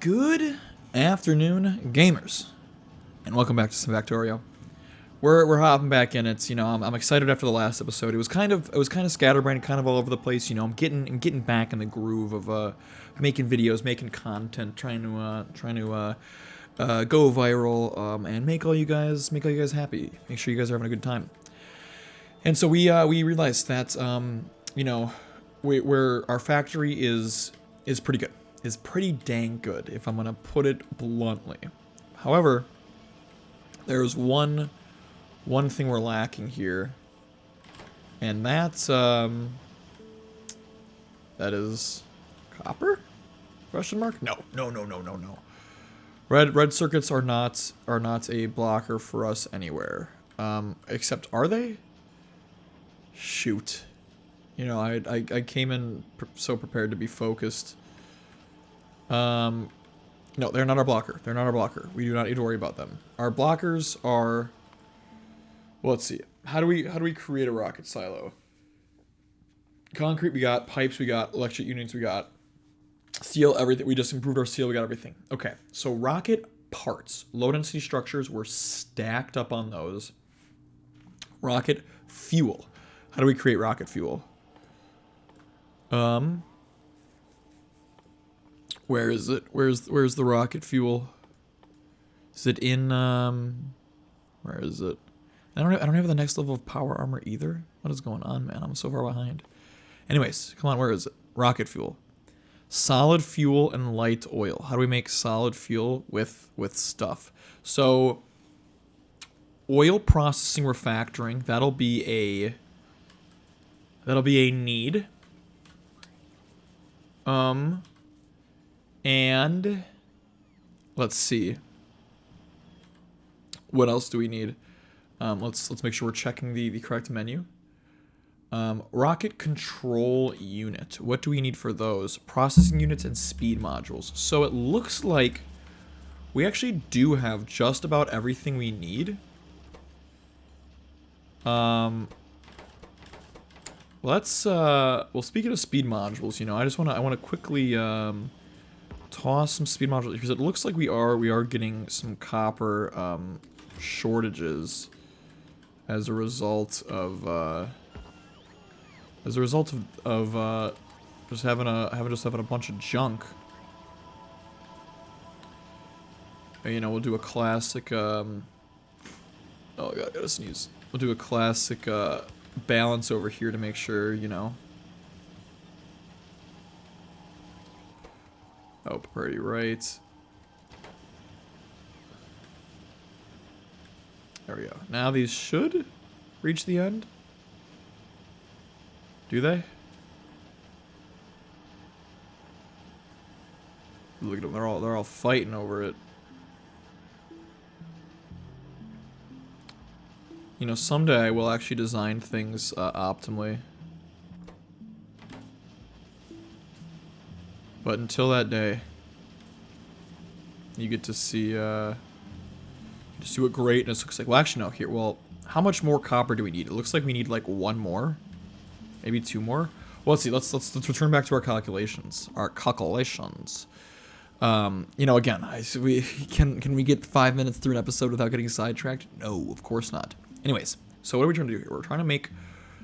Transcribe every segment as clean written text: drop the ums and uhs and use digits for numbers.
Good afternoon, gamers, and welcome back to some Factorio. We're hopping back in. It's I'm excited after the last episode. It was kind of scatterbrained, kind of all over the place. I'm getting back in the groove of making videos, making content, trying to go viral, and make all you guys happy. Make sure you guys are having a good time. And so we realized that where our factory is pretty good. Is pretty dang good, if I'm gonna put it bluntly. However, there's one thing we're lacking here, and that's that is copper? Question mark? No. Red circuits are not a blocker for us anywhere. Except, are they? Shoot. I came in so prepared to be focused. No, they're not our blocker. They're not our blocker. We do not need to worry about them. Our blockers are... Well, let's see. How do we create a rocket silo? Concrete we got, pipes we got, electric units we got, steel, everything. We just improved our steel, we got everything. Okay, so rocket parts. Low density structures, we're stacked up on those. Rocket fuel. How do we create rocket fuel? Where is it? Where's the rocket fuel? Is it in where is it? I don't have the next level of power armor either. What is going on, man? I'm so far behind. Anyways, come on, where is it? Rocket fuel. Solid fuel and light oil. How do we make solid fuel with stuff? So oil processing refactoring, that'll be a need. And let's see. What else do we need? Let's make sure we're checking the correct menu. Rocket control unit. What do we need for those? Processing units and speed modules. So it looks like we actually do have just about everything we need. Let's well, speaking of speed modules, I want to quickly toss some speed modules because it looks like we are getting some copper shortages as a result of just having a bunch of junk. We'll do a classic oh god, I gotta sneeze. We'll do a classic balance over here to make sure, Oh, pretty right. There we go. Now these should reach the end. Do they? Look at them. They're all fighting over it. Someday I will actually design things optimally. But until that day, you get to see what greatness looks like. Well, actually, no. Here, well, how much more copper do we need? It looks like we need like one more, maybe two more. Well, let's see. Let's return back to our calculations. Again, can we get 5 minutes through an episode without getting sidetracked? No, of course not. Anyways, so what are we trying to do here? We're trying to make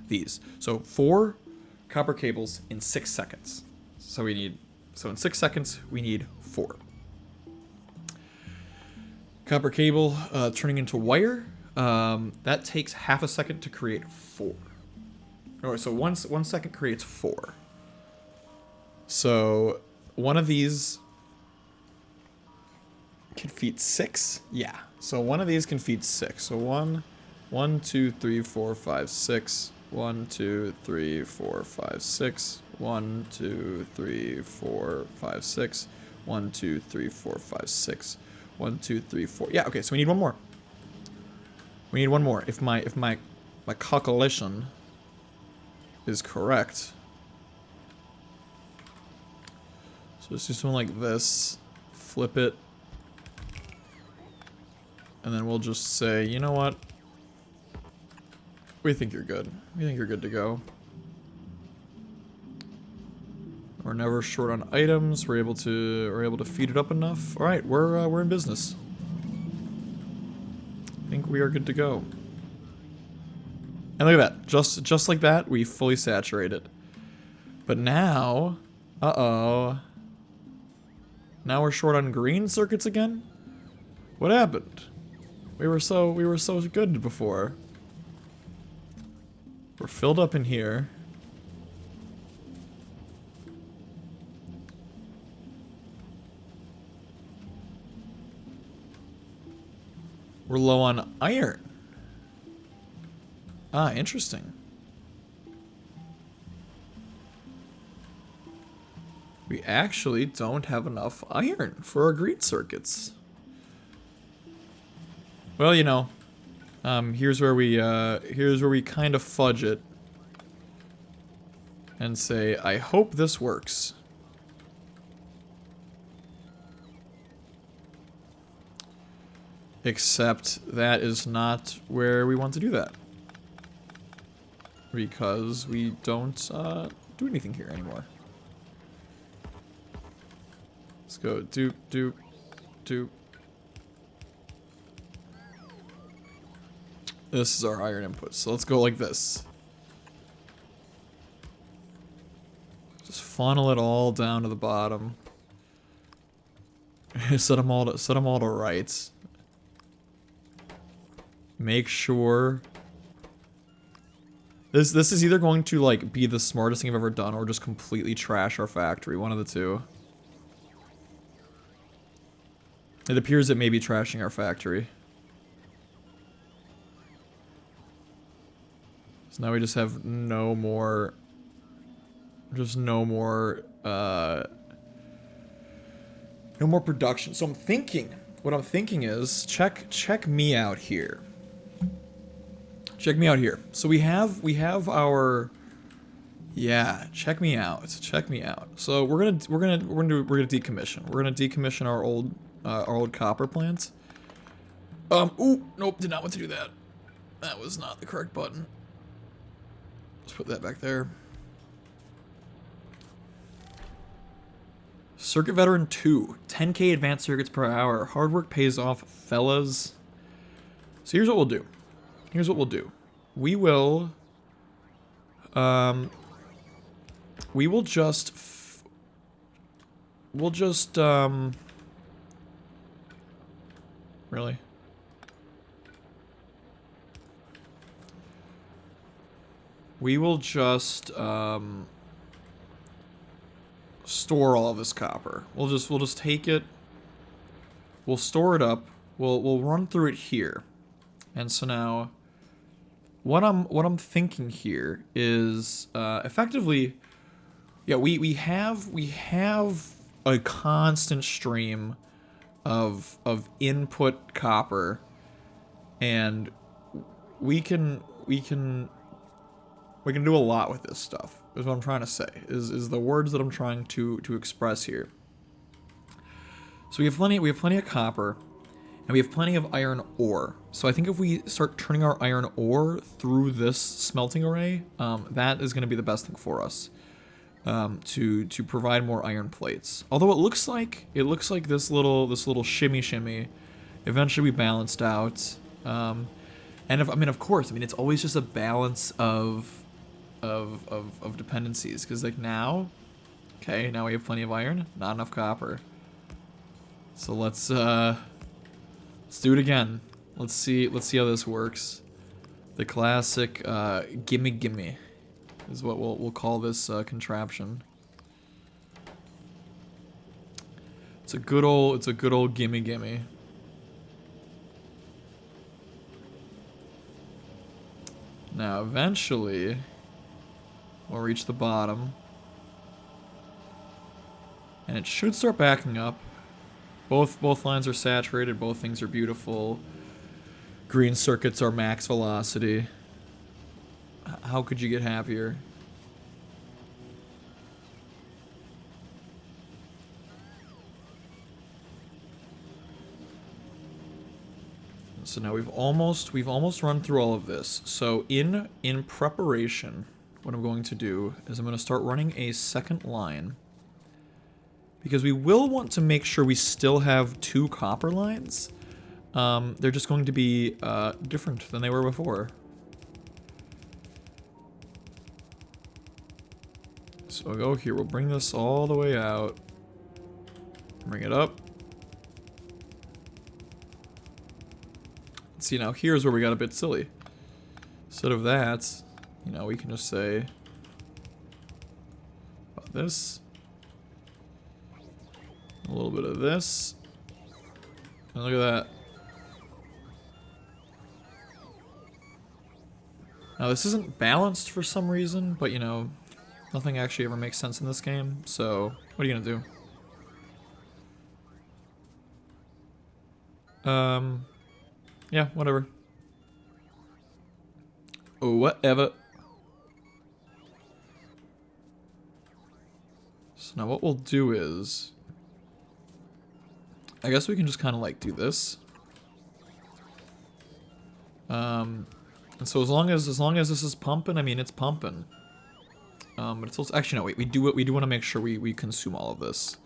these. So 4 copper cables in 6 seconds. So in 6 seconds, we need 4. Copper cable turning into wire. That takes half a second to create 4. Alright, so one second creates 4. So one of these can feed 6. Yeah. So one of these can feed 6. So 1, 2, 3, 4, 5, 6. 1, 2, 3, 4, 5, 6. 1, 2, 3, 4, 5, 6. 1, 2, 3, 4, 5, 6. 1, 2, 3, 4. Yeah, okay, so we need one more. We need one more. If my calculation is correct. So let's do something like this. Flip it. And then we'll just say, you know what? We think you're good. We think you're good to go. We're never short on items. We're able to feed it up enough. All right, we're in business. I think we are good to go. And look at that, just like that, we fully saturate it. But now, now we're short on green circuits again. What happened? We were so good before. We're filled up in here. We're low on iron. Ah, interesting. We actually don't have enough iron for our green circuits. Well, you know, here's where we kind of fudge it and say, I hope this works. Except that is not where we want to do that. Because we don't do anything here anymore. Let's go doop, doop, doop. This is our iron input, so let's go like this. Just funnel it all down to the bottom. set them all to rights. Make sure this is either going to like be the smartest thing I've ever done or just completely trash our factory, one of the two. It appears it may be trashing our factory. So now we just have no more production. So what I'm thinking is check me out here. Check me out here. So we have our, yeah, check me out. So we're gonna decommission. We're gonna decommission our old copper plants. Ooh, nope, did not want to do that. That was not the correct button. Let's put that back there. Circuit Veteran 2, 10K advanced circuits per hour. Hard work pays off, fellas. So here's what we'll do. We will just really? We will just store all of this copper. We'll just take it. We'll store it up. We'll run through it here. And so now what I'm thinking here is effectively, yeah, we have a constant stream of input copper, and we can do a lot with this stuff. Is what I'm trying to say. Is the words that I'm trying to express here. So we have plenty of copper, and we have plenty of iron ore. So I think if we start turning our iron ore through this smelting array, that is going to be the best thing for us to provide more iron plates. Although it looks like this little shimmy. Eventually we balanced out, and of course, it's always just a balance of dependencies, because like now we have plenty of iron, not enough copper. So let's do it again. Let's see how this works. The classic gimme is what we'll call this contraption. It's a good old gimme. Now eventually we'll reach the bottom, and it should start backing up. Both lines are saturated, both things are beautiful. Green circuits are max velocity. How could you get happier? So now we've almost run through all of this. So in preparation, what I'm going to do is I'm going to start running a second line. because we will want to make sure we still have 2 copper lines. They're just going to be different than they were before. So we'll go here. We'll bring this all the way out. Bring it up. See, now here's where we got a bit silly. Instead of that, you know, we can just say about this. A little bit of this. And look at that. Now this isn't balanced for some reason, but you know, nothing actually ever makes sense in this game, so what are you gonna do? Yeah, whatever. Whatever. So now what we'll do is, I guess we can just kind of like do this. And so as long as this is pumping, I mean it's pumping. But it's also, actually no, wait, we do want to make sure we consume all of this.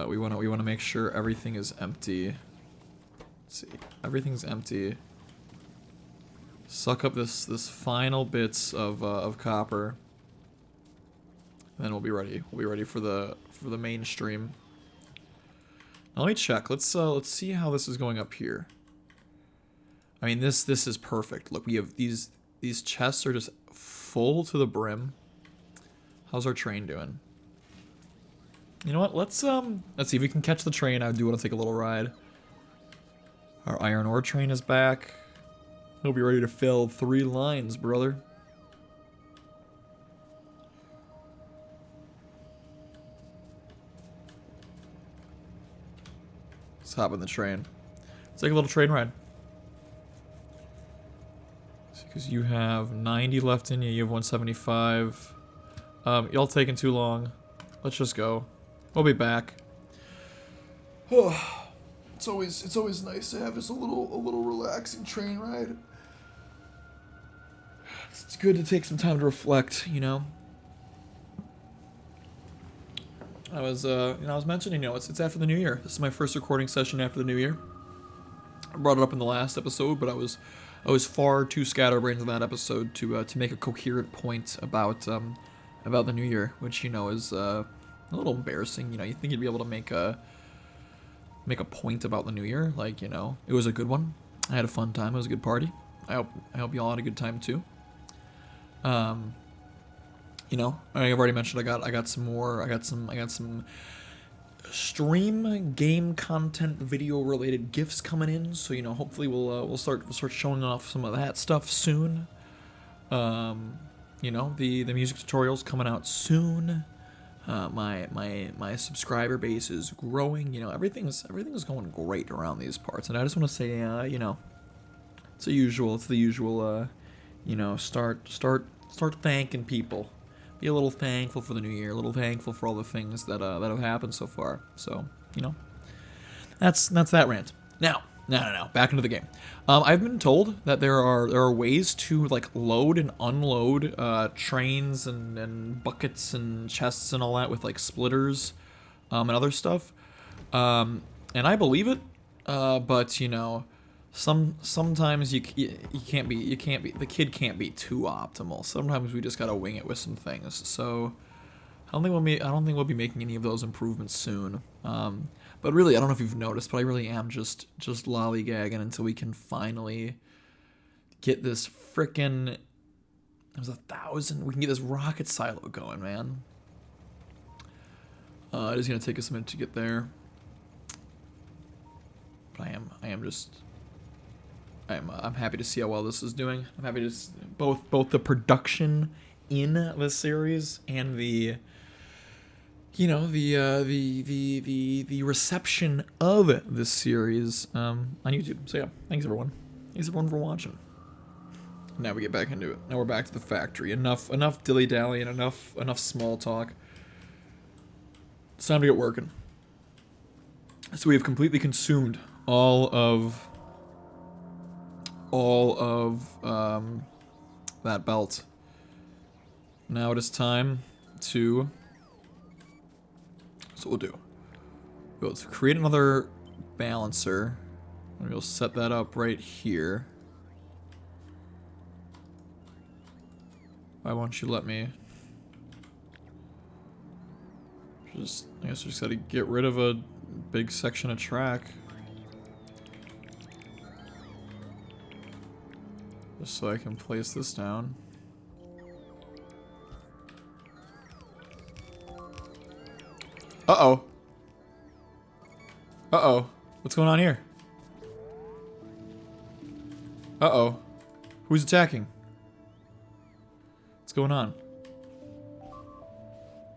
We want to make sure everything is empty. Let's see, everything's empty. Suck up this final bits of copper. And then we'll be ready. We'll be ready for the mainstream. Now let me check. Let's see how this is going up here. I mean this is perfect. Look, we have these chests are just full to the brim. How's our train doing? You know what? Let's see if we can catch the train. I do want to take a little ride. Our iron ore train is back. He'll be ready to fill 3 lines, brother. Let's hop in the train. Let's take a little train ride. Because you have 90 left in you, you have 175. Y'all taking too long. Let's just go. We'll be back. It's always nice to have just a little relaxing train ride. It's good to take some time to reflect, you know. I was mentioning, you know, it's after the new year. This is my first recording session after the new year. I brought it up in the last episode, but I was far too scatterbrained in that episode to make a coherent point about the new year, which, you know, is a little embarrassing. You know, you think you'd be able to make a point about the new year, like, you know, it was a good one. I had a fun time. It was a good party. I hope y'all had a good time too. You know, I've already mentioned I got some stream game content video related gifts coming in, so you know, hopefully we'll start showing off some of that stuff soon. You know, the music tutorials coming out soon. My subscriber base is growing. You know, everything's going great around these parts, and I just want to say, you know, it's the usual. You know, start thanking people. Be a little thankful for the new year, a little thankful for all the things that have happened so far. So, you know, that's that rant. Now, back into the game. I've been told that there are ways to like load and unload trains and buckets and chests and all that with like splitters and other stuff. And I believe it, but you know, sometimes you can't be the kid can't be too optimal. Sometimes we just gotta wing it with some things. So I don't think we'll be making any of those improvements soon. But really, I don't know if you've noticed, but I really am just lollygagging until we can finally get this frickin'. There's 1,000. We can get this rocket silo going, man. It is gonna take us a minute to get there. But I'm happy to see how well this is doing. I'm happy to both the production in this series and the, you know, the reception of this series on YouTube. So yeah, thanks everyone for watching. Now we get back into it. Now we're back to the factory. Enough dilly dally and enough small talk. It's time to get working. So we have completely consumed all of that belt. Now it is time to. So what we'll do. We'll create another balancer. And we'll set that up right here. Why won't you let me? I guess we just gotta get rid of a big section of track. Just so I can place this down. Uh-oh. Uh-oh. What's going on here? Uh-oh. Who's attacking? What's going on?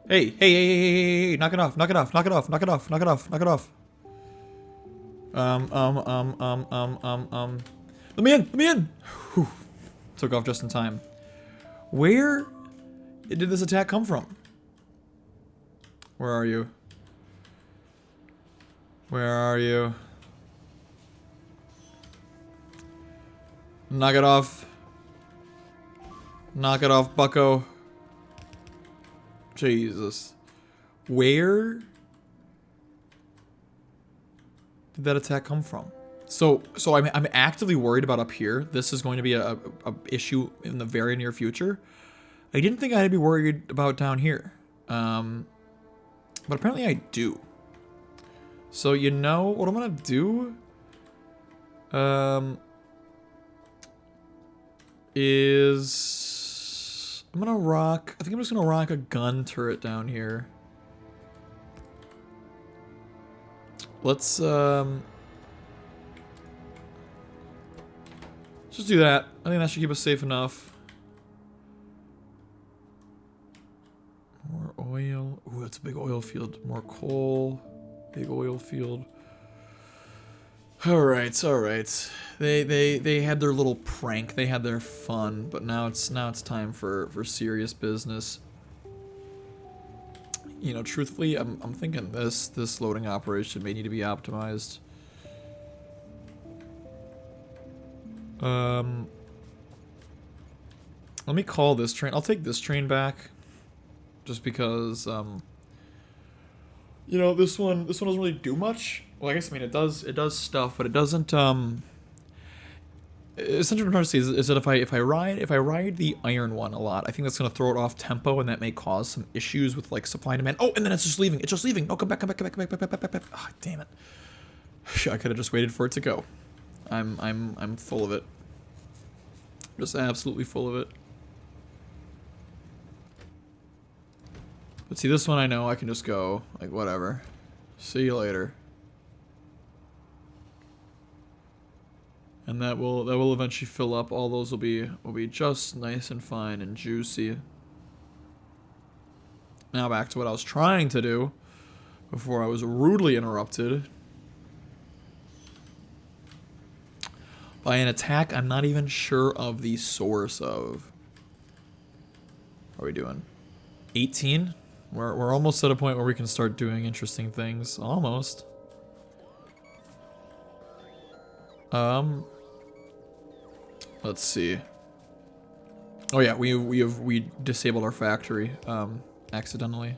Hey, hey, hey, hey, hey, hey, hey, knock it off, knock it off, knock it off, knock it off, knock it off, knock it off. Let me in, let me in! Whew. Took off just in time. Where did this attack come from? Where are you? Where are you? Knock it off. Knock it off, bucko. Jesus. Where did that attack come from? So I'm actively worried about up here. This is going to be a issue in the very near future. I didn't think I'd be worried about down here. But apparently I do. So you know what I'm gonna do? I'm gonna rock, I think I'm just gonna rock a gun turret down here. Let's just do that. I think that should keep us safe enough. More oil. Ooh, that's a big oil field. More coal. Big oil field. Alright, alright. They had their little prank, they had their fun, but now it's time for serious business. You know, truthfully, I'm thinking this loading operation may need to be optimized. Let me call this train. I'll take this train back. Just because, you know, this one doesn't really do much. Well, I guess, I mean, it does stuff, but it doesn't, essentially what I'm trying to say is that if I ride the iron one a lot, I think that's gonna throw it off tempo, and that may cause some issues with, like, supply and demand. Oh, and then it's just leaving, No, come back. Ah, damn it. I could've just waited for it to go. I'm full of it. Just absolutely full of it. But see, this one I know I can just go, like, whatever. See you later. And that will eventually fill up. All those will be just nice and fine and juicy. Now back to what I was trying to do before I was rudely interrupted by an attack I'm not even sure of the source of. How are we doing? 18? We're almost at a point where we can start doing interesting things. Almost. Let's see. Oh yeah, we disabled our factory accidentally.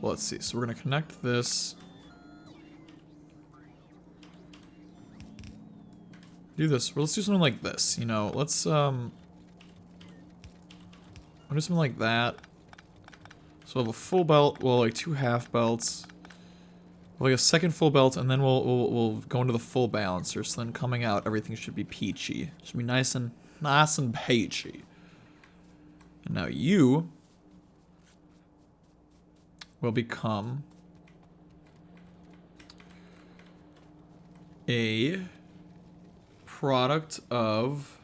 Well, let's see. So we're gonna connect this. Do this. Well, let's do something like this. You know, let's do something like that. So we'll have a full belt, well, like 2 half belts, like a second full belt, and then we'll go into the full balancer. So then coming out, everything should be peachy. Should be nice and peachy. And now you will become a product of.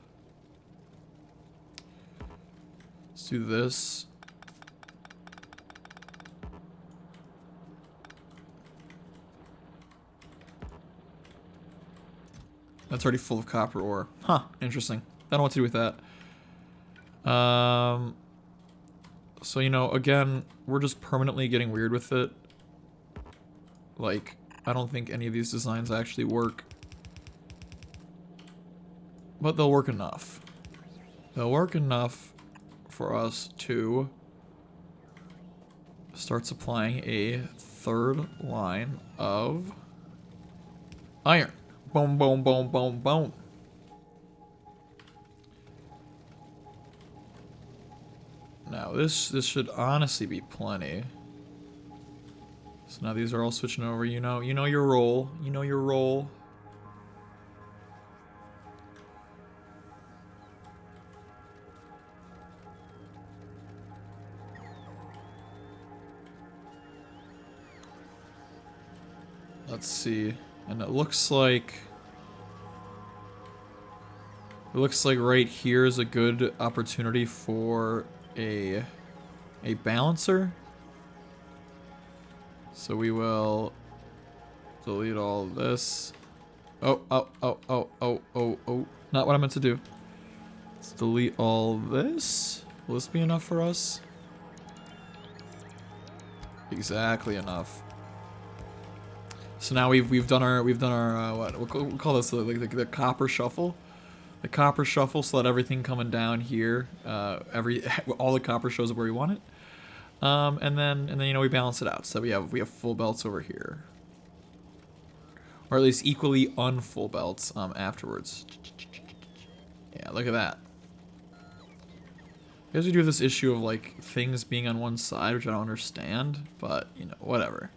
Let's do this. That's already full of copper ore. Huh, interesting. I don't know what to do with that. So, you know, again, we're just permanently getting weird with it. Like, I don't think any of these designs actually work. but they'll work enough. They'll work enough for us to start supplying a third line of iron. Boom, boom, boom, boom, boom. Now this should honestly be plenty. So now these are all switching over. You know your role. You know your role. Let's see. And it looks like right here is a good opportunity for a balancer. So we will delete all this. Oh. Not what I meant to do. Let's delete all this. Will this be enough for us? Exactly enough. So now we've done our what we'll call this the copper shuffle. The copper shuffle, so that everything coming down here, all the copper shows up where we want it. And then we balance it out. So we have full belts over here, or at least equally unfull belts afterwards. Yeah, look at that. Because we do have this issue of like things being on one side, which I don't understand, but whatever.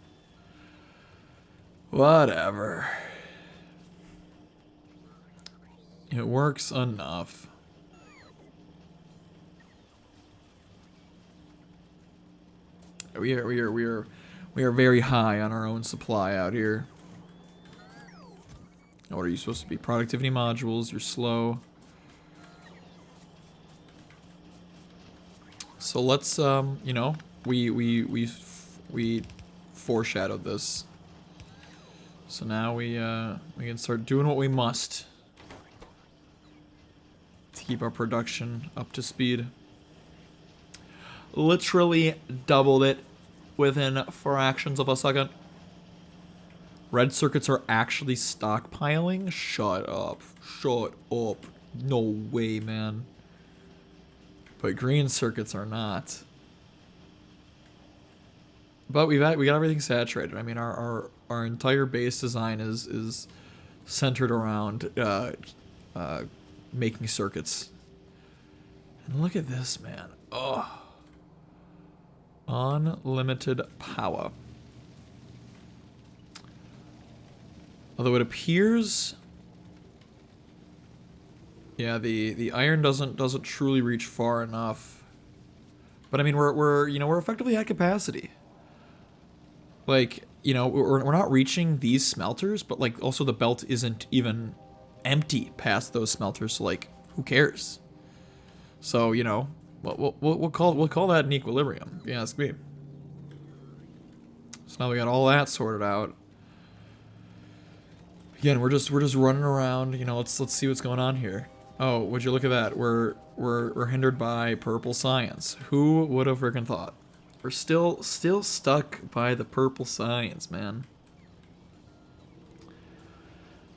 Whatever. It works enough. We are very high on our own supply out here. What are you supposed to be? Productivity modules. You're slow. So let's we foreshadowed this. So now we can start doing what we must to keep our production up to speed. Literally doubled it within fractions of a second. Red circuits are actually stockpiling? Shut up. Shut up. No way, man. But green circuits are not. But we got everything saturated. I mean, our entire base design is centered around making circuits. And look at this, man. Oh, unlimited power. Although it appears, yeah, the iron doesn't truly reach far enough. But I mean, we're effectively at capacity. Like, we're not reaching these smelters, but like also the belt isn't even empty past those smelters. So like, who cares? So we'll call that an equilibrium. If you ask me. So now we got all that sorted out. Again, we're just running around. Let's see what's going on here. Oh, would you look at that? We're hindered by purple science. Who would have freaking thought? We're still stuck by the purple science, man.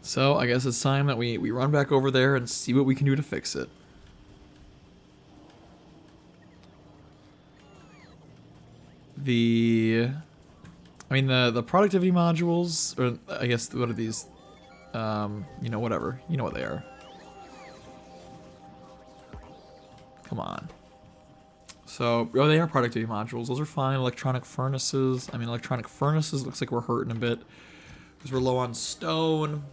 So I guess it's time that we run back over there and see what we can do to fix it. The productivity modules, or I guess what are these? Whatever. You know what they are. Come on. So, they are productivity modules. Those are fine. Electronic furnaces. I mean, electronic furnaces looks like we're hurting a bit because we're low on stone.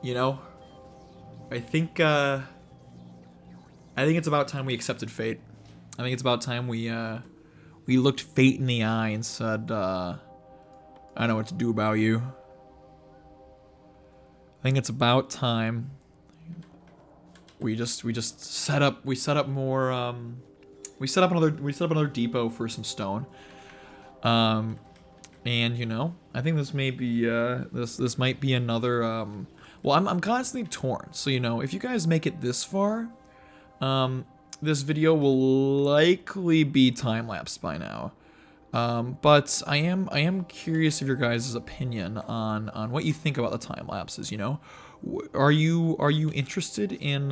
I think it's about time we accepted fate. I think it's about time we looked fate in the eye and said, I know what to do about you. I think it's about time we just set up more we set up another depot for some stone. And I think this may be this might be another well, I'm constantly torn. So if you guys make it this far, this video will likely be time-lapsed by now. But I am curious of your guys' opinion on what you think about the time lapses. Are you interested in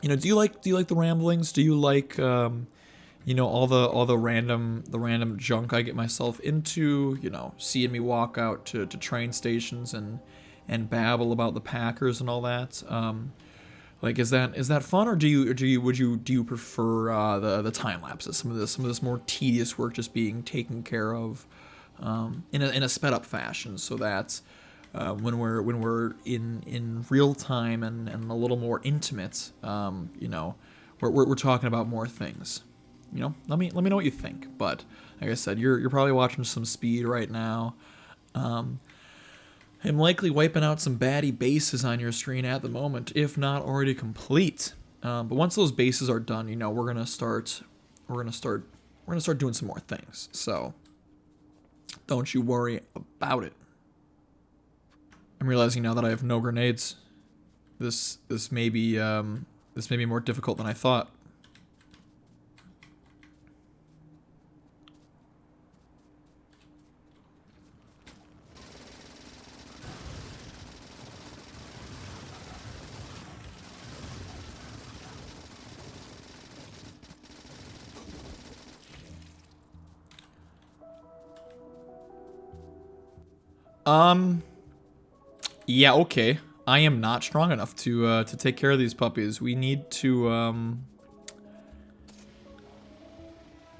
you know, do you like the ramblings? Do you like you know, all the random junk I get myself into, you know, seeing me walk out to train stations and babble about the Packers and all that. Like, is that fun, or do you prefer the time lapses, some of this more tedious work just being taken care of in a sped up fashion, so that when we're in real time and a little more intimate, you know, we're talking about more things. You know, let me know what you think. But like I said, you're probably watching some speed right now. I'm likely wiping out some baddie bases on your screen at the moment, if not already complete. But once those bases are done, you know, we're gonna start doing some more things. So don't you worry about it. I'm realizing now that I have no grenades. This may be more difficult than I thought. Yeah, okay. I am not strong enough to take care of these puppies. We need to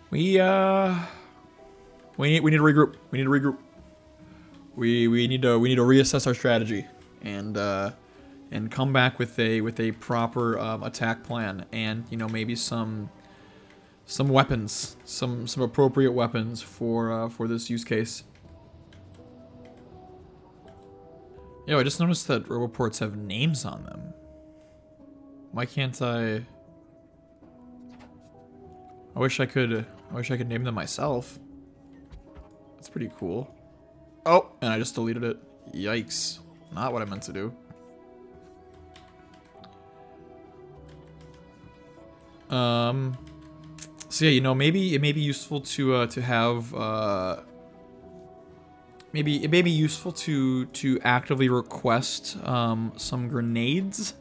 we need to regroup. We need to regroup. We need to reassess our strategy and come back with a proper attack plan, and you know, maybe some weapons, some appropriate weapons for this use case. Yo, I just noticed that roboports have names on them. Why can't I? I wish I could name them myself. That's pretty cool. Oh, and I just deleted it. Yikes. Not what I meant to do. So yeah, you know, maybe it may be useful to have maybe it may be useful to actively request some grenades.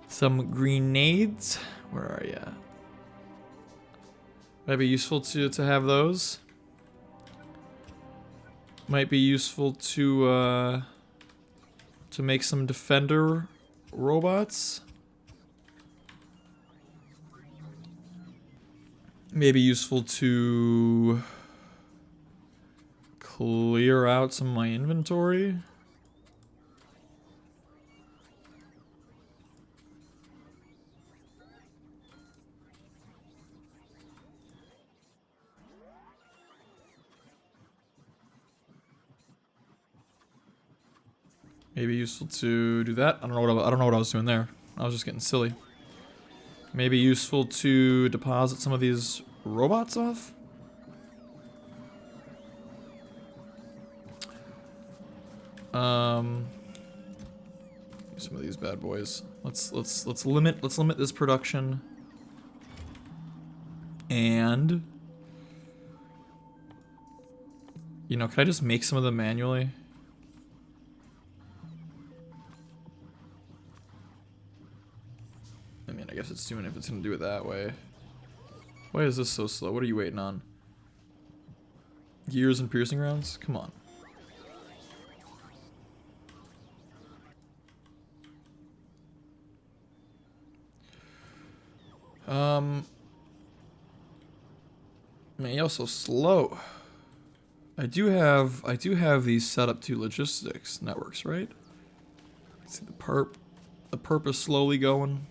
Some grenades. Where are ya? Might be useful to have those. Might be useful to make some defender robots. Maybe useful to clear out some of my inventory. Maybe useful to do that. I don't know what I was doing there. I was just getting silly. Maybe useful to deposit some of these robots off. Some of these bad boys. Let's limit this production. And you know, can I just make some of them manually? I mean, I guess it's doing it if it's gonna do it that way. Why is this so slow? What are you waiting on? Gears and piercing rounds? Come on. Man, you're so slow. I do have these set up to logistics networks, right? See the perp is slowly going.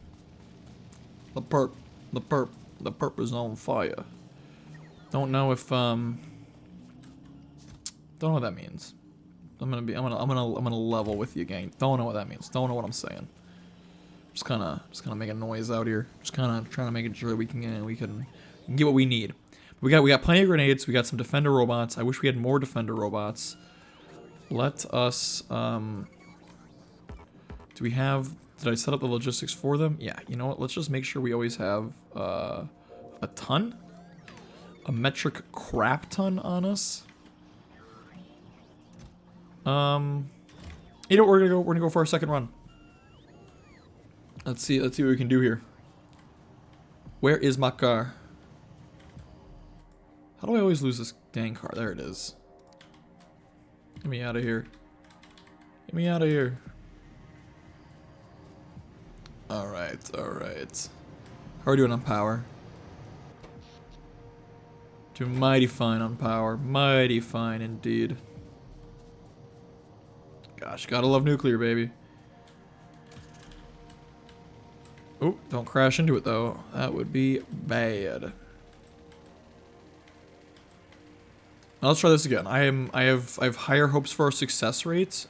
The perp is on fire. Don't know if don't know what that means. I'm gonna level with you, gang. Don't know what that means. Don't know what I'm saying. Just kind of making noise out here. Just kind of trying to make sure we can get what we need. We got plenty of grenades. We got some defender robots. I wish we had more defender robots. Let us do we have? Did I set up the logistics for them? Yeah. You know what? Let's just make sure we always have a ton, a metric crap ton on us. You know what, we're gonna go for our second run. Let's see what we can do here. Where is my car? How do I always lose this dang car? There it is. Get me out of here. Get me out of here. Alright, alright. How are we doing on power? Doing mighty fine on power. Mighty fine indeed. Gosh, gotta love nuclear, baby. Oh, don't crash into it though. That would be bad. Now let's try this again. I have higher hopes for our success rates.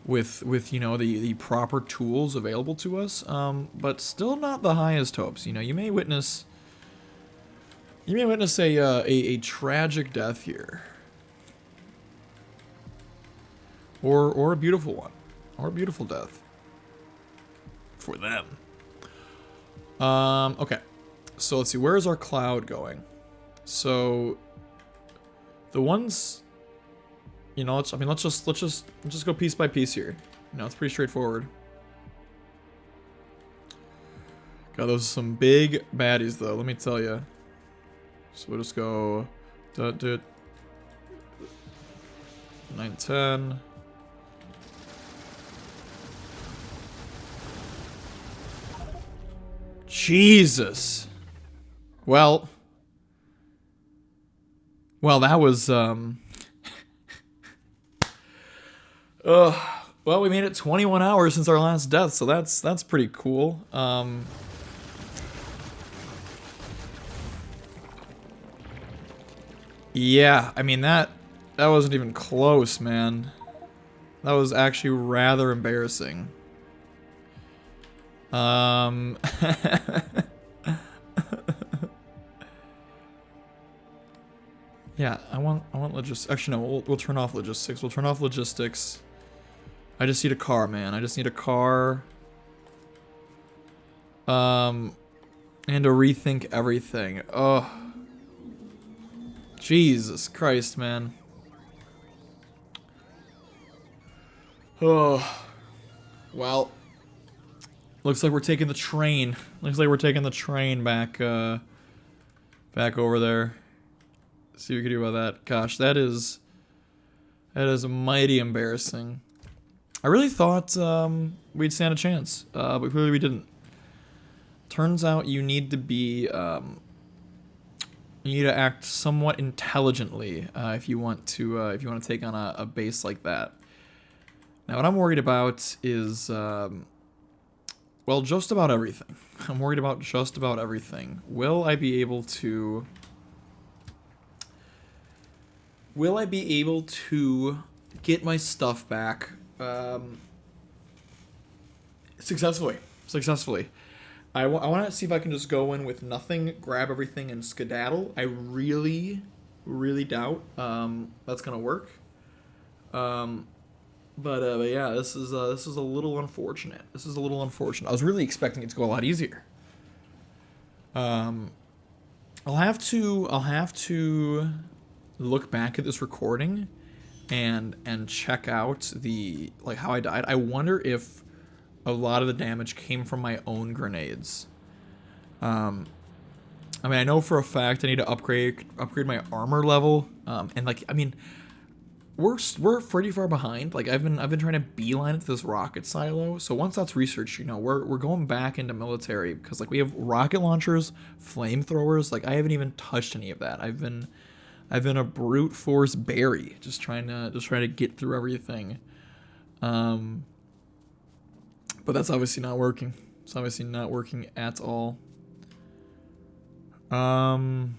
With you know the proper tools available to us. But still not the highest hopes. You know, you may witness a tragic death here. Or a beautiful one. Or a beautiful death. For them. Okay. So let's see, where is our cloud going? So the ones, you know, let's just go piece by piece here. You know, it's pretty straightforward. God, those are some big baddies though, let me tell you. So we'll just go 910. Jesus. Well, that was well, we made it 21 hours since our last death, so that's pretty cool. Yeah, I mean that wasn't even close, man. That was actually rather embarrassing. Yeah, I want logistics. Actually, no, we'll turn off logistics. We'll turn off logistics. I just need a car, man. I just need a car. And to rethink everything. Oh. Jesus Christ, man. Oh. Well. Looks like we're taking the train. Looks like we're taking the train back, back over there. Let's see what we can do about that. Gosh, that is mighty embarrassing. I really thought we'd stand a chance, but clearly we didn't. Turns out you need to be, you need to act somewhat intelligently if you want to take on a base like that. Now, what I'm worried about is, well, just about everything. I'm worried about just about everything. Will I be able to get my stuff back successfully? I want to see if I can just go in with nothing, grab everything, and skedaddle. I really, really doubt that's gonna work. But yeah, this is a little unfortunate. This is a little unfortunate. I was really expecting it to go a lot easier. I'll have to look back at this recording and check out the how I died. I wonder if a lot of the damage came from my own grenades. I mean, I know for a fact I need to upgrade my armor level. And I mean, we're pretty far behind. I've been trying to beeline it to this rocket silo. So once that's researched, you know, we're going back into military because we have rocket launchers, flamethrowers. I haven't even touched any of that. I've been a brute force berry, just trying to get through everything. But that's obviously not working. It's obviously not working at all. So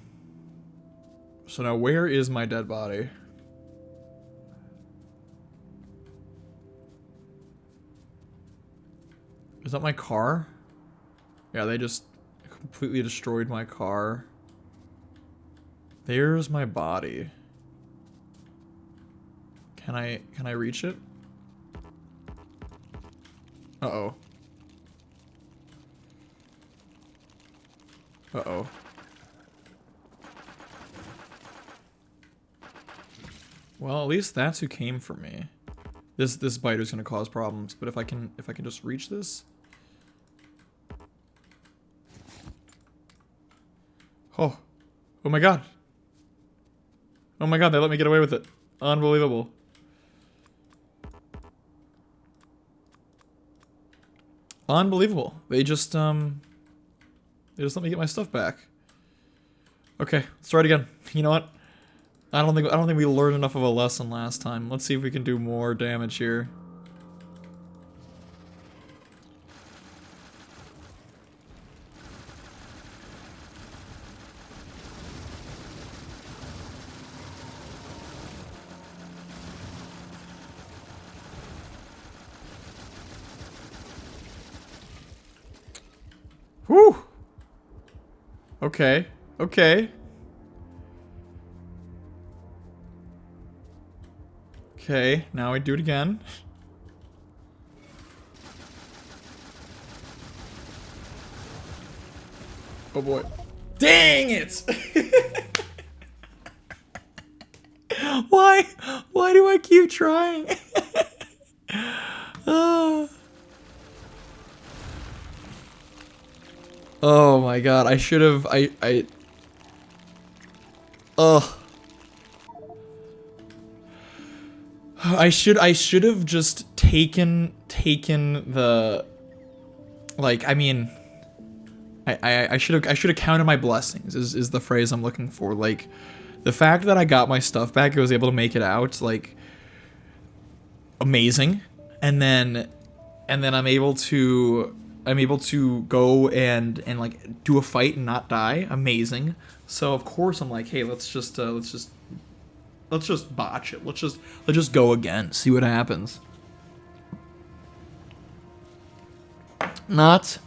now where is my dead body? Is that my car? Yeah, they just completely destroyed my car. There's my body. Can I reach it? Uh-oh. Uh-oh. Well, at least that's who came for me. This biter is gonna cause problems. But if I can just reach this. Oh. Oh my god. Oh my god, they let me get away with it. Unbelievable. Unbelievable. They just let me get my stuff back. Okay, let's try it again. You know what? I don't think we learned enough of a lesson last time. Let's see if we can do more damage here. Whew. Okay. Okay. Okay, now we do it again. Oh boy. Dang it! Why? Why do I keep trying? Oh my god, I should have, I should have just taken the, like, I mean, I should have counted my blessings is the phrase I'm looking for. Like, the fact that I got my stuff back, I was able to make it out, like, amazing. And then I'm able to go and like do a fight and not die. Amazing. So of course I'm like, hey, let's just botch it. Let's just go again. See what happens. Not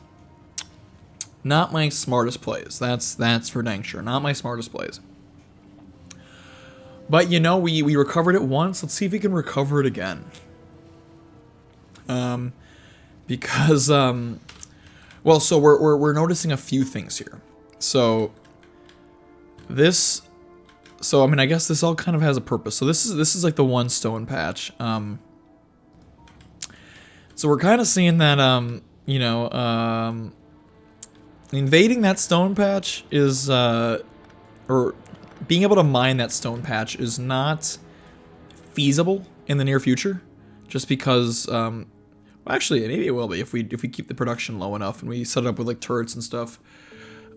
my smartest plays. That's for dang sure. Not my smartest plays. But you know, we recovered it once. Let's see if we can recover it again. Because well, so we're noticing a few things here. So I mean, I guess this all kind of has a purpose. So this is like the one stone patch. So we're kind of seeing that you know, invading that stone patch is or being able to mine that stone patch is not feasible in the near future, just because well, actually maybe it will be if we keep the production low enough and we set it up with like turrets and stuff.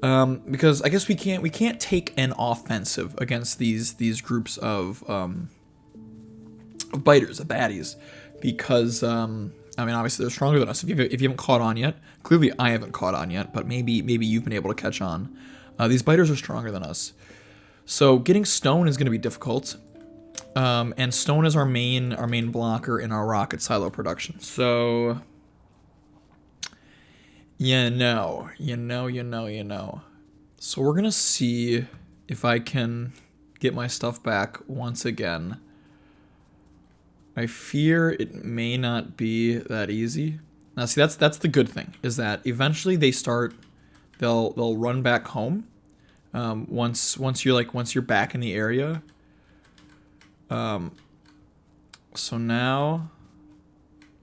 Because I guess we can't take an offensive against these groups of biters, of baddies, because I mean, obviously they're stronger than us. If you haven't caught on yet, clearly I haven't caught on yet, but maybe you've been able to catch on. These biters are stronger than us, so getting stone is going to be difficult. And stone is our main blocker in our rocket silo production. So, you know. So we're gonna see if I can get my stuff back once again. I fear it may not be that easy. Now, see, that's the good thing, is that eventually they'll run back home. Once you're back in the area. So now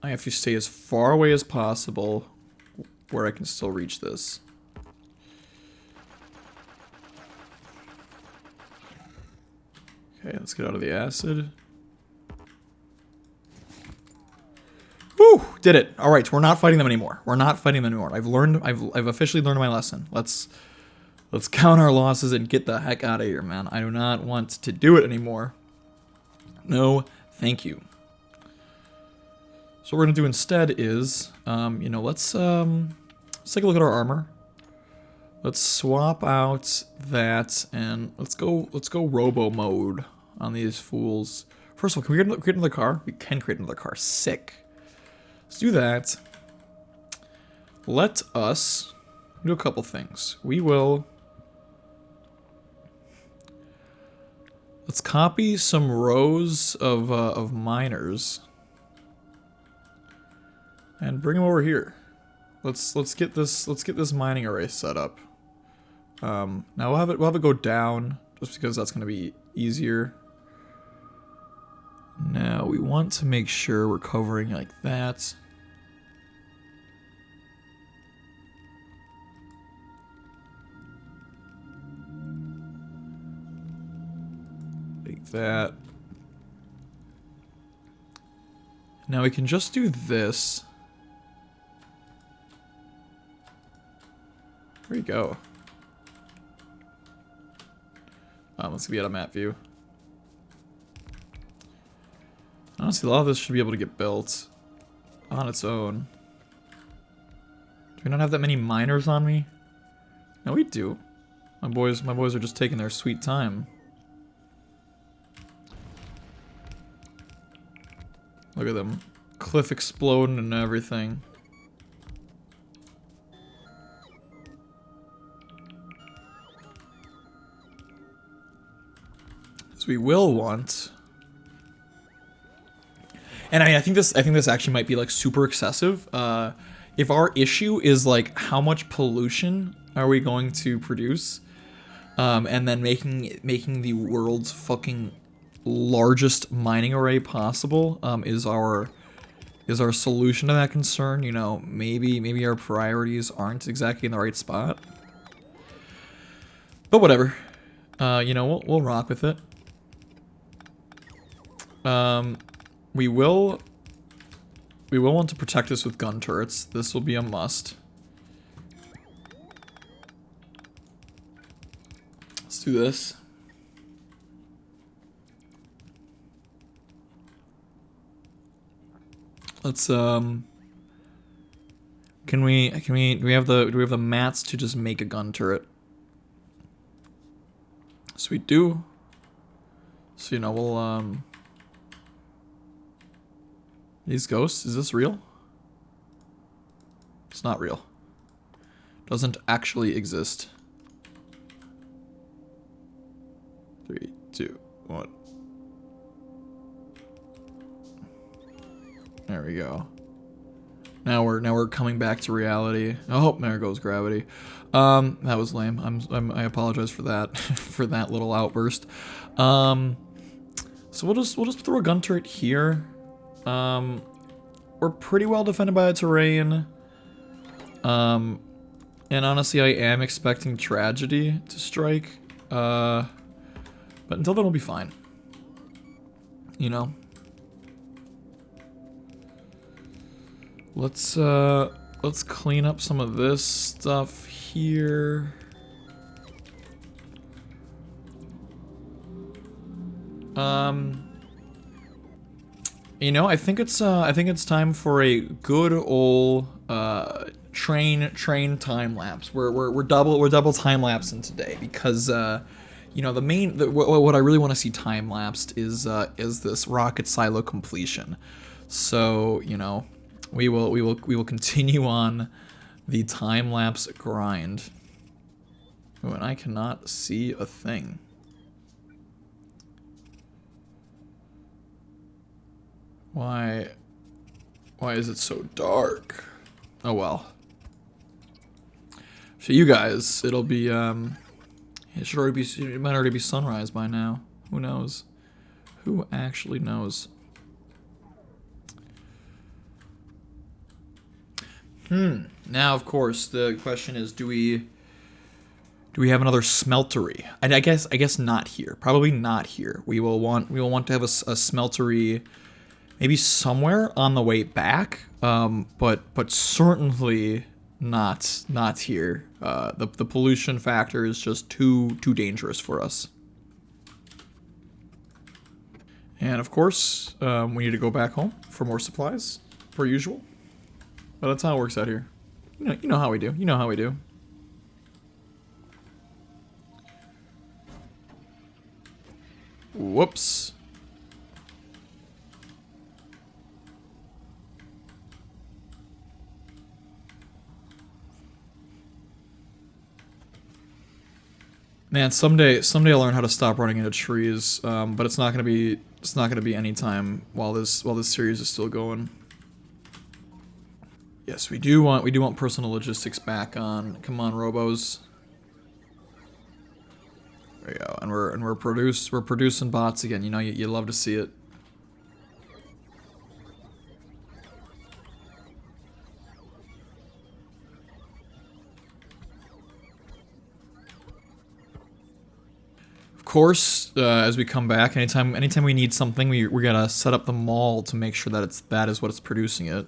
I have to stay as far away as possible where I can still reach this. Okay, let's get out of the acid. Woo! Did it. All right, we're not fighting them anymore. I've officially learned my lesson. Let's count our losses and get the heck out of here, man. I do not want to do it anymore. No, thank you. So what we're gonna do instead is, you know, let's take a look at our armor. Let's swap out that and let's go robo mode on these fools. First of all, can we create another car? We can create another car. Sick. Let's do that. Let us do a couple things. Let's copy some rows of miners and bring them over here. Let's get this mining array set up. Now we'll have it go down just because that's gonna be easier. Now we want to make sure we're covering like that. Like that. Now we can just do this. Where'd he go? Let's be at a map view. Honestly, a lot of this should be able to get built on its own. Do we not have that many miners on me? No, we do. My boys are just taking their sweet time. Look at them. Cliff exploding and everything. So we will want... And I mean, I think this actually might be like super excessive. If our issue is like how much pollution are we going to produce, and then making the world's fucking largest mining array possible, is our solution to that concern. You know, maybe our priorities aren't exactly in the right spot. But whatever. You know, we'll rock with it. We will want to protect this with gun turrets. This will be a must. Let's do this. Let's do we have the mats to just make a gun turret? So we do. So you know, we'll these ghosts, is this real? It's not real. Doesn't actually exist. 3, 2, 1. There we go. Now we're coming back to reality. Oh, there goes gravity. That was lame. I apologize for that for that little outburst. So we'll just throw a gun turret here. We're pretty well defended by the terrain. And honestly, I am expecting tragedy to strike. But until then, we'll be fine. You know? Let's clean up some of this stuff here. You know, I think it's time for a good old train time lapse. We're double time lapsing today because you know what I really want to see time lapsed is this rocket silo completion. So you know, we will continue on the time lapse grind. Oh, and I cannot see a thing. Why is it so dark? Oh well. For you guys, it'll be it might already be sunrise by now. Who knows? Who actually knows? Now, of course, the question is, do we have another smeltery? I guess not here. Probably not here. We will want to have a smeltery. Maybe somewhere on the way back, but certainly not here. The pollution factor is just too dangerous for us. And of course, we need to go back home for more supplies, per usual. But that's how it works out here. You know how we do. You know how we do. Whoops. Man, someday I'll learn how to stop running into trees, but it's not gonna be any time while this series is still going. Yes, we do want personal logistics back on. Come on, robos. There we go, and we're producing bots again. You know, you love to see it. course, as we come back, anytime we need something, we're gonna set up the mall to make sure that that is what it's producing it.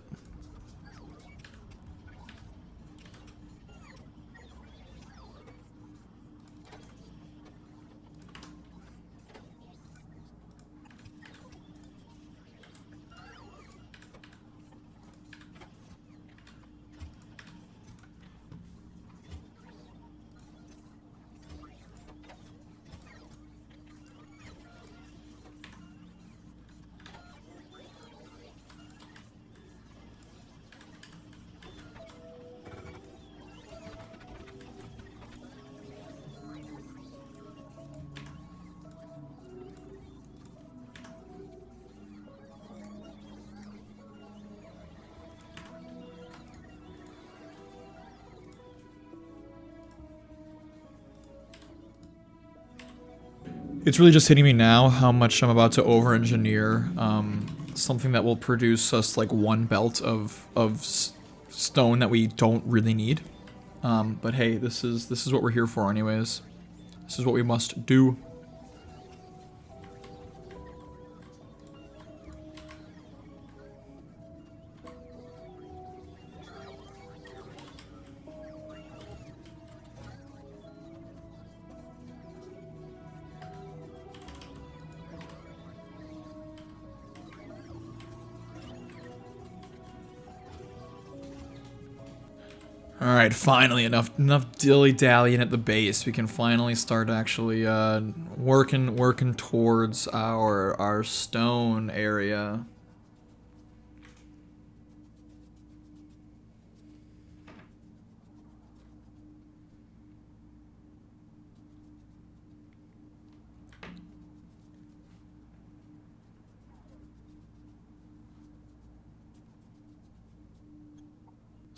It's really just hitting me now how much I'm about to over-engineer something that will produce us like one belt of stone that we don't really need. But hey, this is what we're here for anyways. This is what we must do. Alright, finally, enough dilly-dallying at the base. We can finally start actually, working towards our stone area.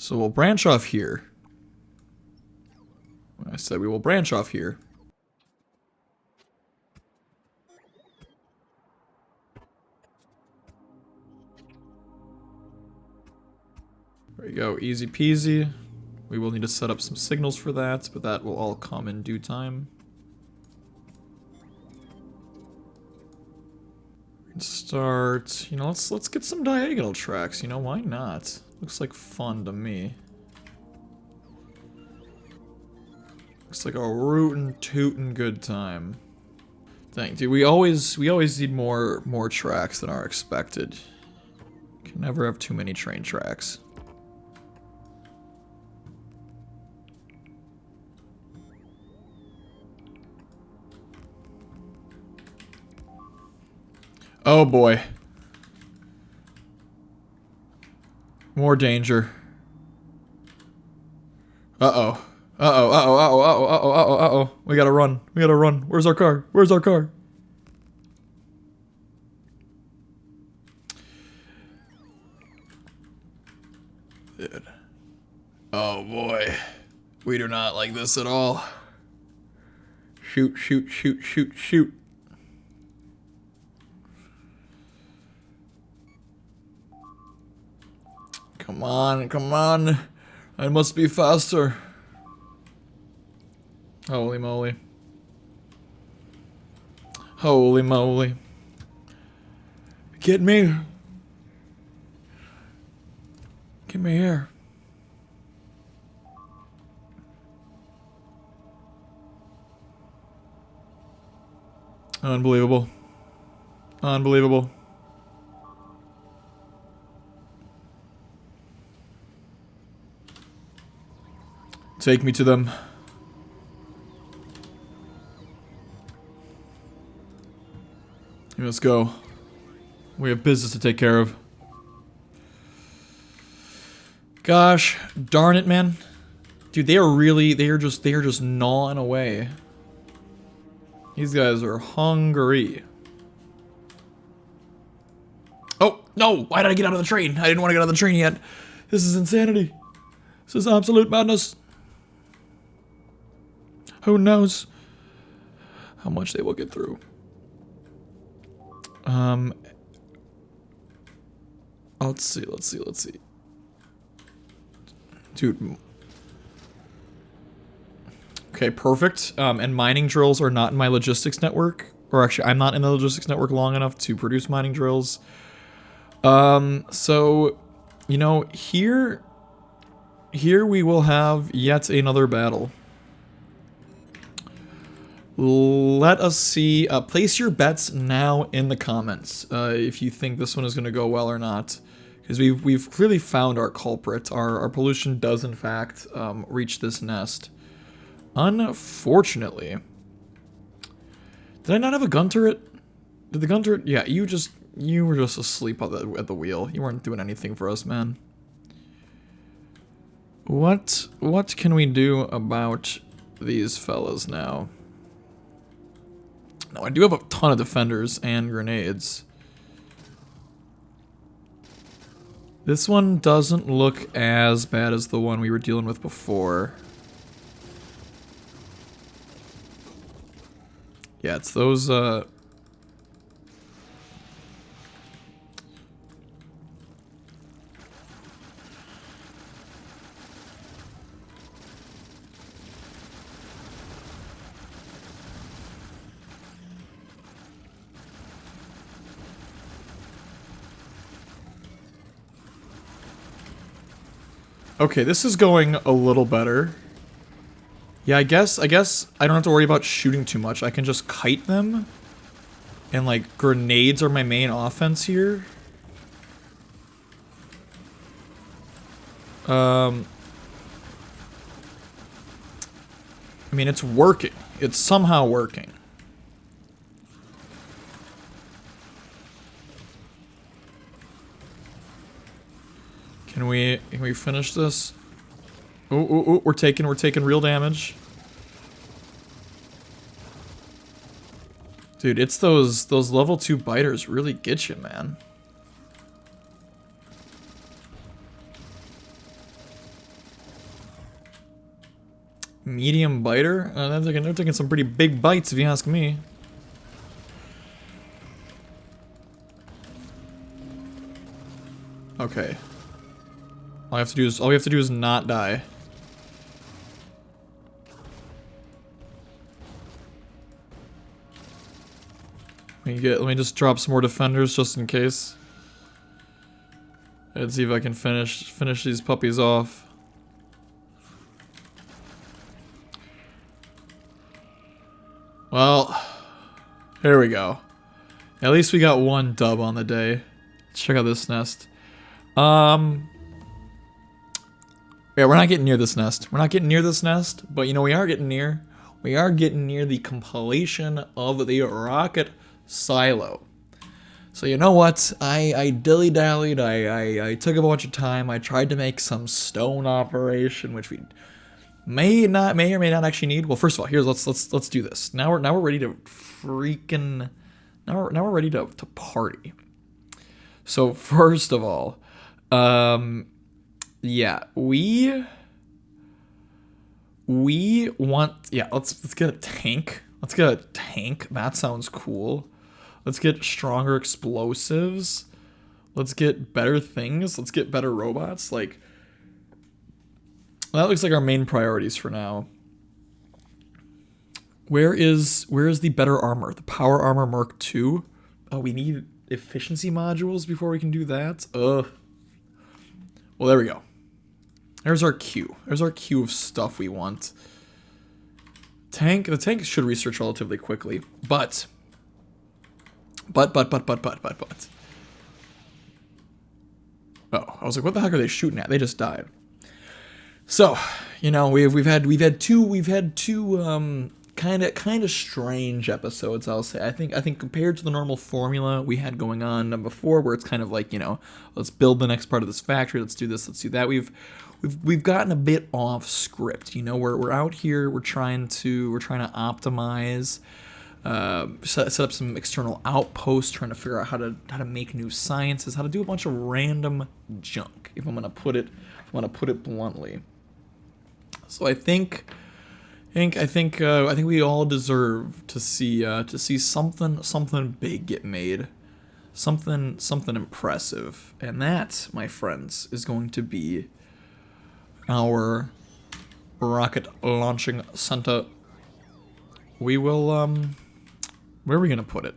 So we'll branch off here. I said we will branch off here. There you go, easy peasy. We will need to set up some signals for that, but that will all come in due time. We can start, you know, let's get some diagonal tracks, you know, why not? Looks like fun to me. Looks like a rootin' tootin' good time. Dang, dude, we always need more tracks than are expected. Can never have too many train tracks. Oh boy. More danger. Uh-oh. Uh-oh, uh-oh, uh-oh, uh-oh, uh-oh, uh-oh, uh-oh. We gotta run. We gotta run. Where's our car? Where's our car? Dude. Oh boy. We do not like this at all. Shoot, shoot, shoot, shoot, shoot. Come on, come on. I must be faster. Holy moly. Holy moly. Get me. Get me here. Unbelievable. Unbelievable. Take me to them. Let's go. We have business to take care of. Gosh, darn it, man. Dude, they are just gnawing away. These guys are hungry. Oh, no! Why did I get out of the train? I didn't want to get out of the train yet. This is insanity. This is absolute madness. Who knows how much they will get through. Let's see. Dude. Okay, perfect. And mining drills are not in my logistics network. Or actually, I'm not in the logistics network long enough to produce mining drills. So, you know, here we will have yet another battle. Let us see. Place your bets now in the comments if you think this one is going to go well or not. Because we've clearly found our culprit. Our pollution does, in fact, reach this nest. Unfortunately. Did I not have a gun turret? Did the gun turret? Yeah, you were just asleep at the wheel. You weren't doing anything for us, man. What can we do about these fellas now? No, I do have a ton of defenders and grenades. This one doesn't look as bad as the one we were dealing with before. Yeah, it's those, Okay, this is going a little better. Yeah, I guess I don't have to worry about shooting too much. I can just kite them. And, like, grenades are my main offense here. I mean, it's working. It's somehow working. Can we finish this? Ooh, we're taking real damage. Dude, it's those level 2 biters really get you, man. Medium biter? They're taking some pretty big bites, if you ask me. Okay. All we have to do is not die. Let me just drop some more defenders just in case. Let's see if I can finish these puppies off. Well, here we go. At least we got one dub on the day. Let's check out this nest. Yeah, we're not getting near this nest. We're not getting near this nest, but you know we are getting near. We are getting near the compilation of the rocket silo. So you know what? I dilly-dallied. I took a bunch of time. I tried to make some stone operation, which we may or may not actually need. Well, first of all, here's let's do this. Now we're ready to freaking now we're ready to party. So first of all, yeah, we want, yeah, let's get a tank. Let's get a tank. That sounds cool. Let's get stronger explosives. Let's get better things. Let's get better robots. Like, that looks like our main priorities for now. Where is the better armor? The power armor Mark II? Oh, we need efficiency modules before we can do that? Ugh. Well, there we go. There's our queue. There's our queue of stuff we want. The tank should research relatively quickly, but. Oh, I was like, what the heck are they shooting at? They just died. So, you know, we've had two kind of strange episodes, I'll say. I think compared to the normal formula we had going on before, where it's kind of like, you know, let's build the next part of this factory, let's do this, let's do that. We've gotten a bit off script. You know, we're out here, we're trying to optimize, set up some external outposts, trying to figure out how to make new sciences, how to do a bunch of random junk, if I'm gonna put it bluntly. So I think we all deserve to see something big get made, something impressive, and that, my friends, is going to be our rocket launching center. We will, where are we gonna put it?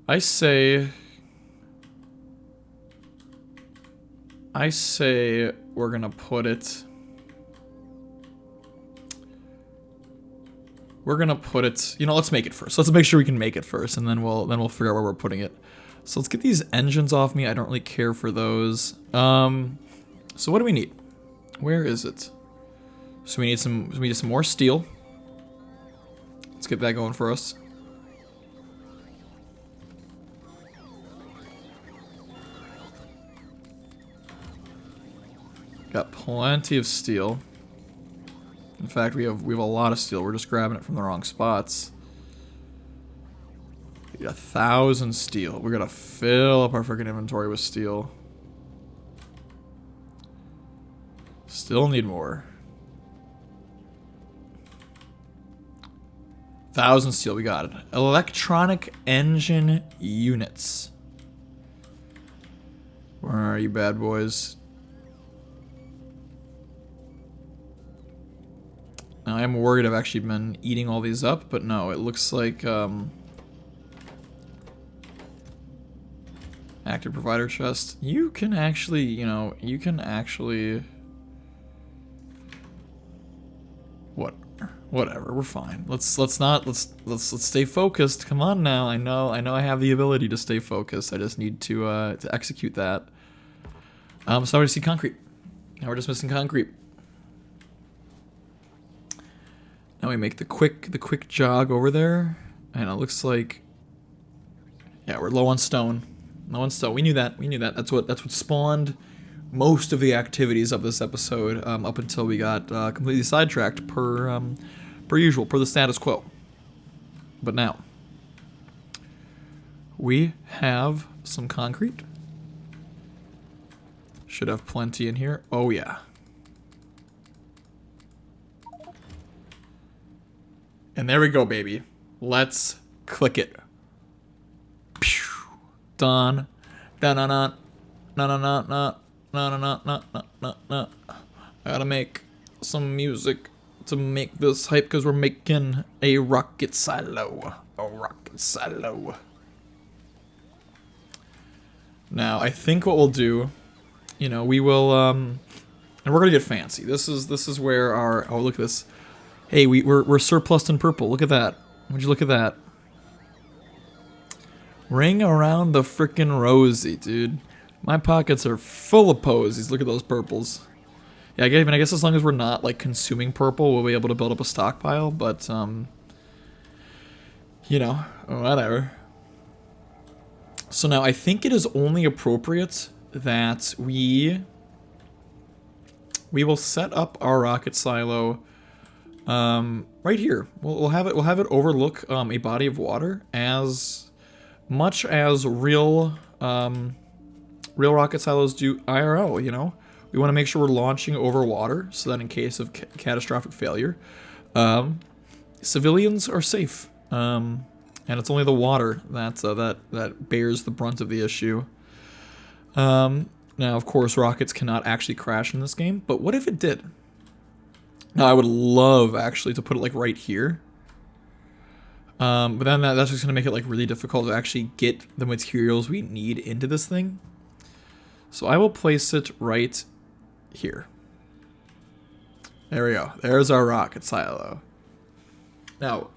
I say we're gonna put it. We're gonna put it. You know, let's make it first. Let's make sure we can make it first, and then we'll figure out where we're putting it. So let's get these engines off me. I don't really care for those. So what do we need? Where is it? So we need some more steel. Let's get that going for us. Got plenty of steel. In fact, we have a lot of steel. We're just grabbing it from the wrong spots. We got 1,000 steel. We're gonna fill up our freaking inventory with steel. Still need more. 1,000 steel. We got it. Electronic engine units. Where are you, bad boys? Now, I am worried I've actually been eating all these up, but no, it looks like, active provider chest. You can actually, you know, whatever, we're fine. Let's stay focused. Come on now. I know I have the ability to stay focused. I just need to execute that. So I see concrete. Now we're just missing concrete. Now we make the quick jog over there, and it looks like, yeah, we're low on stone. Low on stone. We knew that. That's what spawned most of the activities of this episode, up until we got completely sidetracked per usual, per the status quo. But now we have some concrete. Should have plenty in here. Oh yeah. And there we go, baby. Let's click it. Pew. Done. Dun-dun-dun. No. I gotta make some music to make this hype, because we're making a rocket silo. A rocket silo. Now, I think what we'll do, you know, we will, and we're gonna get fancy. This is where our, oh, look at this. Hey, we're surplused in purple. Look at that. Would you look at that? Ring around the frickin' rosy, dude. My pockets are full of posies. Look at those purples. Yeah, I guess as long as we're not, like, consuming purple, we'll be able to build up a stockpile, but, you know, whatever. So now, I think it is only appropriate that we will set up our rocket silo right here. We'll have it overlook a body of water, as much as real rocket silos do IRL. You know, we want to make sure we're launching over water, so that in case of catastrophic failure, civilians are safe. And it's only the water that bears the brunt of the issue. Now, of course, rockets cannot actually crash in this game, but what if it did? Now, I would love, actually, to put it, like, right here. But then that's just going to make it, like, really difficult to actually get the materials we need into this thing. So I will place it right here. There we go. There's our rocket silo. Now, what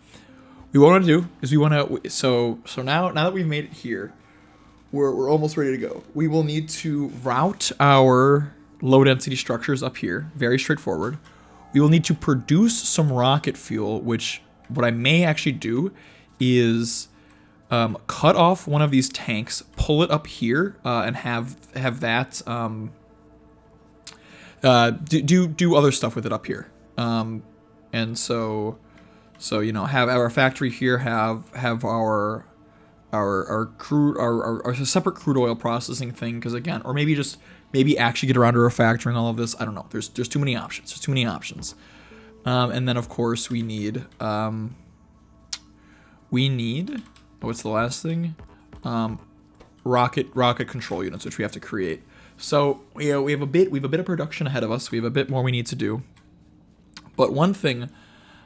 we want to do is we want to... So now that we've made it here, we're almost ready to go. We will need to route our low-density structures up here. Very straightforward. We will need to produce some rocket fuel, which what I may actually do is cut off one of these tanks, pull it up here, and have that do other stuff with it up here. And so you know, have our factory here, have our separate crude oil processing thing, because again, or maybe actually get around to refactoring all of this. I don't know. There's too many options. There's too many options. And then of course we need what's the last thing? Rocket control units, which we have to create. So we have a bit of production ahead of us. We have a bit more we need to do. But one thing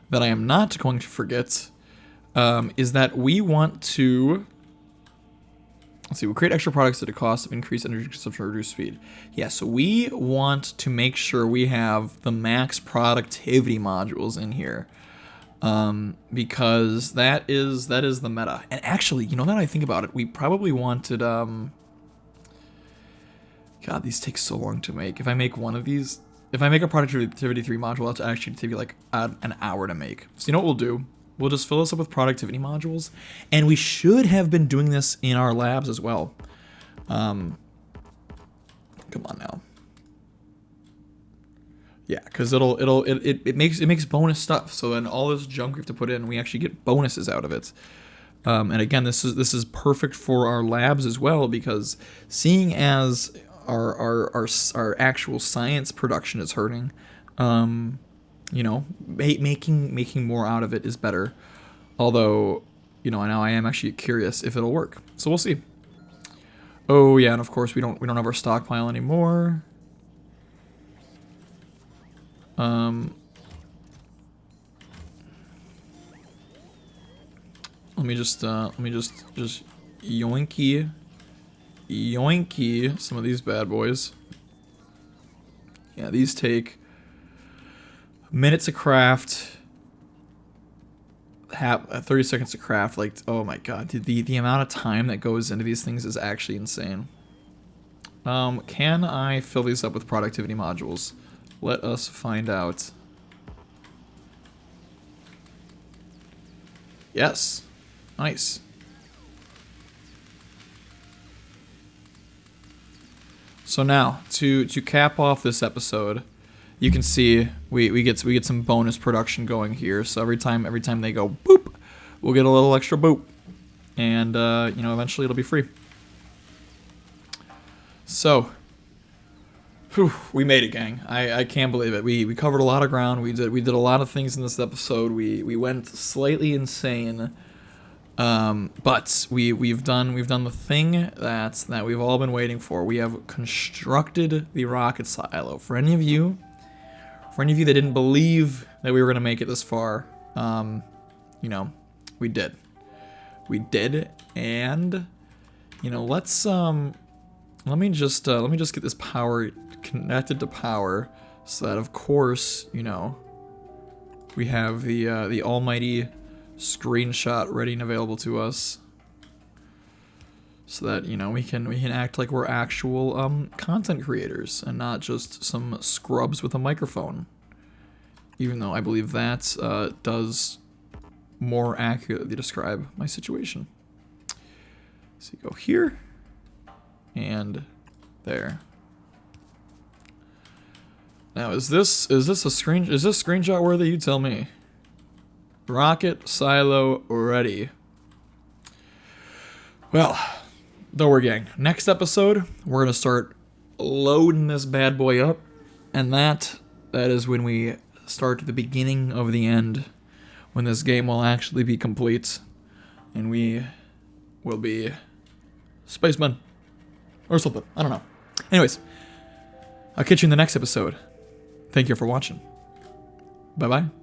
that I am not going to forget is that we want to. Let's see, we'll create extra products at a cost of increased energy consumption or reduced speed. Yeah, so we want to make sure we have the max productivity modules in here. Because that is the meta. And actually, you know, now that I think about it, we probably wanted, God, these take so long to make. If I make one of these, if I make a productivity 3 module, that's actually take me like an hour to make. So you know what we'll do? We'll just fill this up with productivity modules, and we should have been doing this in our labs as well. Come on now. Yeah, because it makes bonus stuff. So then all this junk we have to put in, we actually get bonuses out of it. And again, this is perfect for our labs as well, because seeing as our actual science production is hurting, you know, making more out of it is better. Although, you know, now I am actually curious if it'll work. So we'll see. Oh yeah, and of course we don't have our stockpile anymore. Let me just yoinky some of these bad boys. Yeah, these take minutes to craft, 30 seconds to craft. Like, oh my god, the amount of time that goes into these things is actually insane. Can I fill these up with productivity modules? Let us find out. Yes. Nice. So now, to cap off this episode, you can see we get some bonus production going here. So every time they go boop, we'll get a little extra boop, and you know, eventually it'll be free. So, whew, we made it, gang. I can't believe it. We covered a lot of ground. We did a lot of things in this episode. We went slightly insane, but we've done the thing that we've all been waiting for. We have constructed the rocket silo. For any of you that didn't believe that we were gonna make it this far, you know, we did, and you know, let's let me just get this power connected to power, so that of course, you know, we have the almighty screenshot ready and available to us, so that, you know, we can act like we're actual content creators and not just some scrubs with a microphone. Even though I believe that does more accurately describe my situation. So you go here and there. Now is this screenshot worthy? You tell me. Rocket silo ready. Well, don't worry, gang. Next episode, we're gonna start loading this bad boy up, and that is when we start the beginning of the end, when this game will actually be complete, and we will be spacemen or something. I don't know. Anyways, I'll catch you in the next episode. Thank you for watching. Bye bye.